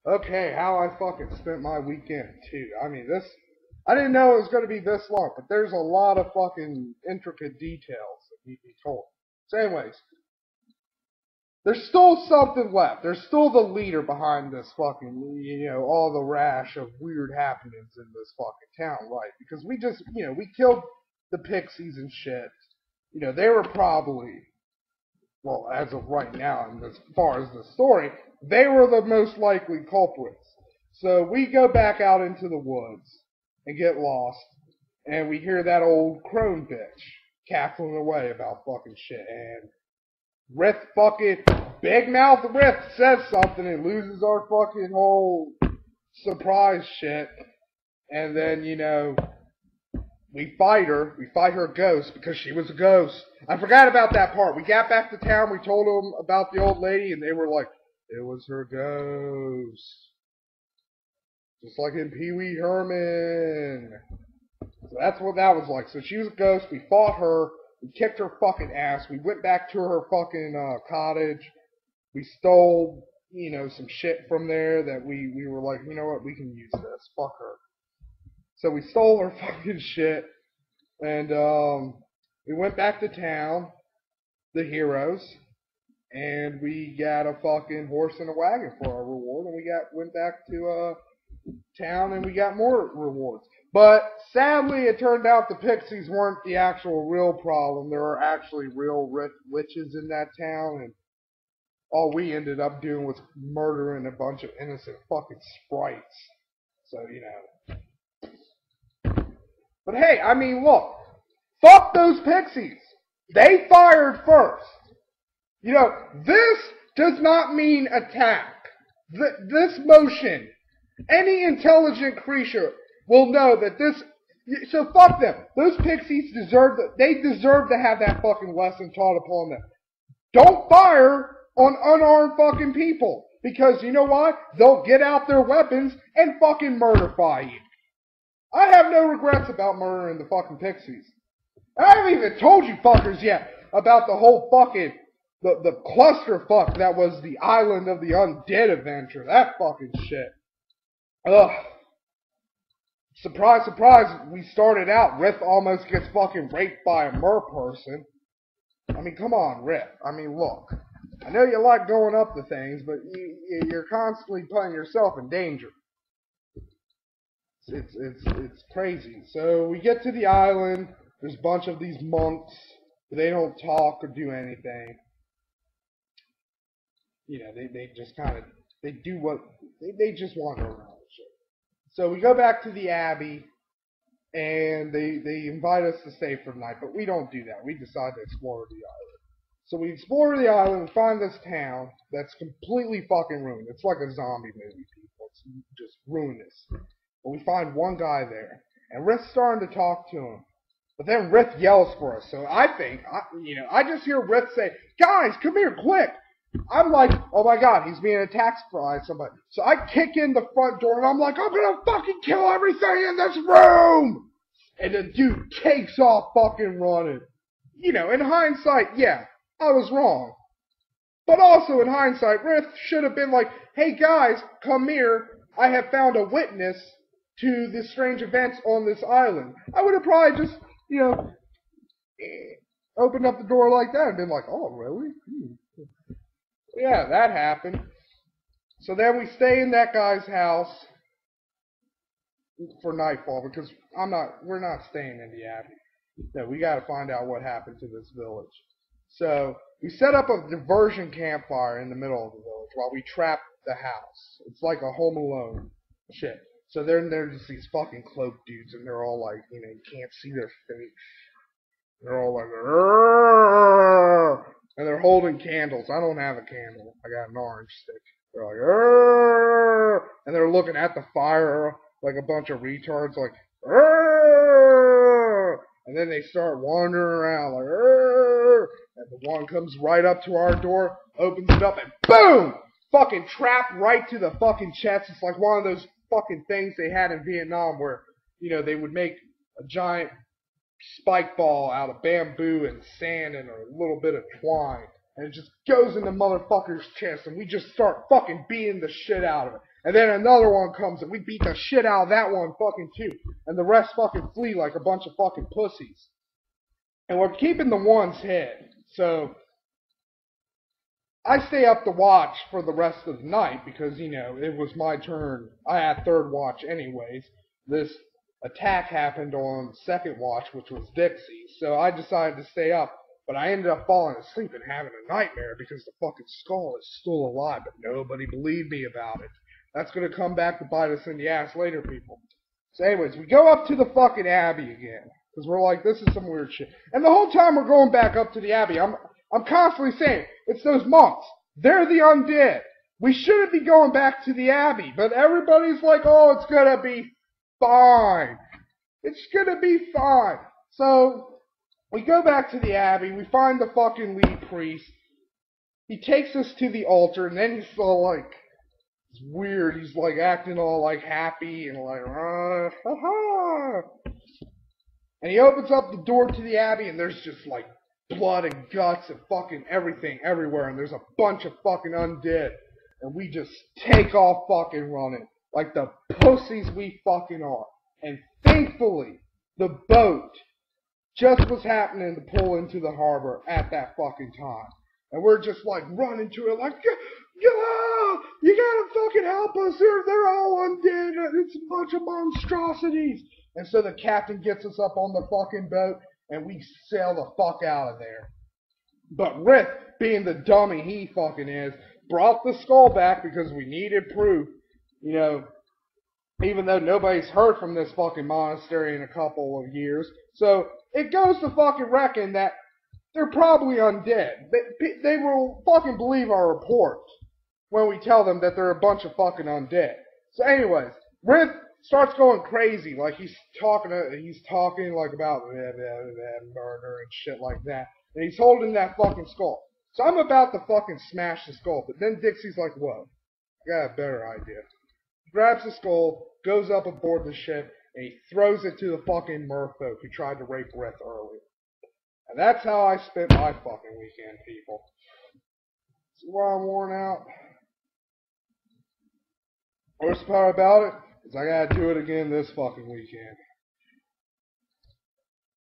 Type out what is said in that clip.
Okay, how I fucking spent my weekend too. I mean, I didn't know it was going to be this long, but there's a lot of fucking intricate details that need to be told. So, anyways, there's still something left. There's still the leader behind this fucking, all the rash of weird happenings in this fucking town, right? Because we just, we killed the pixies and shit. They were probably, well, as of right now, and as far as the story, they were the most likely culprits. So we go back out into the woods and get lost, and we hear that old crone bitch cackling away about fucking shit, and Rith fucking Big Mouth Rith says something and loses our fucking whole surprise shit, and then we fight her. We fight her ghost because she was a ghost. I forgot about that part. We got back to town. We told them about the old lady, and they were like, it was her ghost. Just like in Pee Wee Herman. So that's what that was like. So she was a ghost. We fought her. We kicked her fucking ass. We went back to her fucking cottage. We stole, some shit from there that we were like, you know what, we can use this. Fuck her. So we stole her fucking shit, and we went back to town, the heroes, and we got a fucking horse and a wagon for our reward, and went back to town, and we got more rewards. But sadly, it turned out the pixies weren't the actual real problem. There are actually real witches in that town, and all we ended up doing was murdering a bunch of innocent fucking sprites. So, But hey, I mean, look, fuck those pixies. They fired first. This does not mean attack. This motion, any intelligent creature will know that this. So fuck them. Those pixies they deserve to have that fucking lesson taught upon them. Don't fire on unarmed fucking people. Because you know what? They'll get out their weapons and fucking murderfy you. I have no regrets about murdering the fucking pixies. I haven't even told you fuckers yet about the whole fucking, the clusterfuck that was the Island of the Undead adventure. That fucking shit. Ugh. Surprise, surprise, we started out, Rith almost gets fucking raped by a mer person. I mean, come on, Rith. I mean, look. I know you like going up to things, but you're constantly putting yourself in danger. It's crazy. So we get to the island. There's a bunch of these monks. They don't talk or do anything. They just kind of, they do what, they just wander around and shit. So we go back to the abbey, and they invite us to stay for the night, but we don't do that. We decide to explore the island. So we explore the island and find this town that's completely fucking ruined. It's like a zombie movie, people. It's just ruinous. But we find one guy there, and Rith's starting to talk to him. But then Rith yells for us, so I think, I just hear Rith say, guys, come here, quick! I'm like, oh my god, he's being attacked by somebody. So I kick in the front door, and I'm like, I'm gonna fucking kill everything in this room! And the dude takes off fucking running. In hindsight, yeah, I was wrong. But also in hindsight, Rith should have been like, hey guys, come here, I have found a witness to the strange events on this island. I would have probably just, opened up the door like that and been like, oh, really? Yeah, that happened. So then we stay in that guy's house for nightfall because we're not staying in the abbey. No, we gotta find out what happened to this village. So we set up a diversion campfire in the middle of the village while we trap the house. It's like a Home Alone shit. So then there's just these fucking cloaked dudes, and they're all like, you can't see their face. They're all like, argh! And they're holding candles. I don't have a candle. I got an orange stick. They're like, argh! And they're looking at the fire like a bunch of retards, like, argh! And then they start wandering around, like, argh! And the one comes right up to our door, opens it up, and boom! Fucking trapped right to the fucking chest. It's like one of those fucking things they had in Vietnam where, they would make a giant spike ball out of bamboo and sand and a little bit of twine. And it just goes in the motherfucker's chest, and we just start fucking beating the shit out of it. And then another one comes and we beat the shit out of that one fucking too. And the rest fucking flee like a bunch of fucking pussies. And we're keeping the one's head. So I stay up to watch for the rest of the night because, you know, it was my turn. I had third watch anyways. This attack happened on second watch, which was Dixie's. So I decided to stay up. But I ended up falling asleep and having a nightmare because the fucking skull is still alive. But nobody believed me about it. That's going to come back to bite us in the ass later, people. So anyways, we go up to the fucking Abbey again. Because we're like, this is some weird shit. And the whole time we're going back up to the Abbey, I'm constantly saying, it's those monks. They're the undead. We shouldn't be going back to the Abbey. But everybody's like, oh, it's going to be fine. It's going to be fine. So we go back to the Abbey. We find the fucking lead priest. He takes us to the altar. And then he's all like, it's weird. He's like acting all like happy and like, ha-ha. And he opens up the door to the Abbey. And there's just like blood and guts and fucking everything everywhere, and there's a bunch of fucking undead, and we just take off fucking running, like the pussies we fucking are. And thankfully, the boat just was happening to pull into the harbor at that fucking time. And we're just like running to it like, yeah, you gotta fucking help us, they're all undead, it's a bunch of monstrosities. And so the captain gets us up on the fucking boat, and we sail the fuck out of there. But Rith, being the dummy he fucking is, brought the skull back because we needed proof. You know, even though nobody's heard from this fucking monastery in a couple of years. So it goes to fucking reckon that they're probably undead. They will fucking believe our report when we tell them that they're a bunch of fucking undead. So anyways, Rith starts going crazy, like he's talking like about murder and shit like that, and he's holding that fucking skull. So I'm about to fucking smash the skull, but then Dixie's like, whoa, I got a better idea. He grabs the skull, goes up aboard the ship, and he throws it to the fucking merfolk who tried to rape Rith earlier. And that's how I spent my fucking weekend, people. See why I'm worn out? Worst part about it is I gotta do it again this fucking weekend.